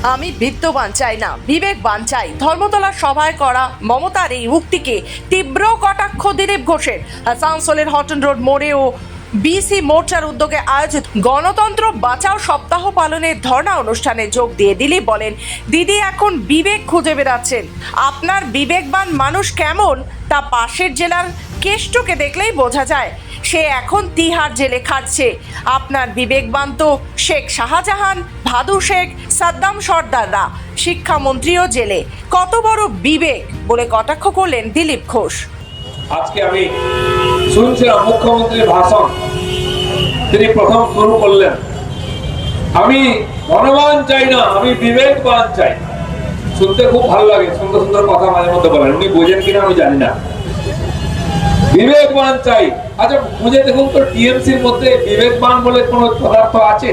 আমি বিত্তবান চাই না, বিবেকবান চাই। ধর্মতলার সভায় করা মমতার এই উক্তিকে তীব্র কটাক্ষ দিলীপ ঘোষের। আসানসোলের হটন রোড মোড়েও বিসি মোর্চার উদ্যোগে আয়োজিত গণতন্ত্র বাঁচাও সপ্তাহ পালনের ধর্ণা অনুষ্ঠানে যোগ দিয়ে দিলীপ বলেন, দিদি এখন বিবেক খুঁজে বেড়াচ্ছেন। আপনার বিবেকবান মানুষ কেমন তা পাশের জেলার কেষ্টকে দেখলেই বোঝা যায়। সে এখন তিহার জেলে খাটছে। আপনার বিবেকবান তো শেখ শাহজাহান, ভাদু শেখ, সাদ্দাম সর্দাররা। শিক্ষামন্ত্রীও জেলে, কত বড় বিবেক বলে কটাক্ষ করলেন দিলীপ ঘোষ। আজকে আমি শুনছিলাম মুখ্যমন্ত্রীর ভাষণ, তিনি প্রথম শুরু করলেন, আমি ধনবান চাই না, আমি বিবেকবান চাই। শুনতে খুব ভালো লাগে, সুন্দর সুন্দর কথা মাঝে মধ্যে বলেন, উনি বোঝেন কিনা আমি জানি না। বিবেকবান চাই, আচ্ছা বুঝে দেখুন তো টিএমসির মধ্যে বিবেকবান বলে কোন পদার্থ আছে?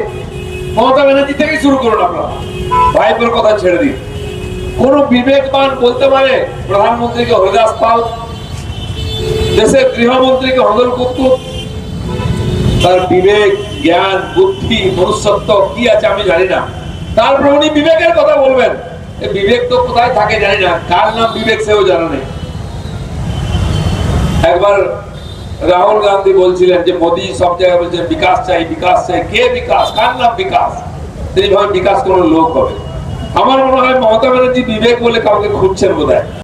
মমতা ব্যানার্জি থেকে শুরু করুন, আপনারা ভাইপোর কথা ছেড়ে দিন। কোন বিবেকবান বলতে পারে প্রধানমন্ত্রীকে হরিদাস পাল, দেশের গৃহমন্ত্রীকে হদল কুতুব? তার বিবেক, জ্ঞান, বুদ্ধি, মনুষ্যত্ব কি আছে আমি জানি না। তারপর উনি বিবেকের কথা বলবেন, বিবেক তো কোথায় থাকে জানি না, কার নাম বিবেক সেও জানা নেই। একবার রাহুল গান্ধী বলছিলেন যে মোদী সব জায়গায় বলছেন বিকাশ চাই, বিকাশ চাই। কে বিকাশ? কার নাম বিকাশ? তিনি ভাবেন বিকাশ কোন লোক হবে। আমার মনে হয় মমতা ব্যানার্জি বিবেক বলে কাউকে খুঁজছেন বোধহয়।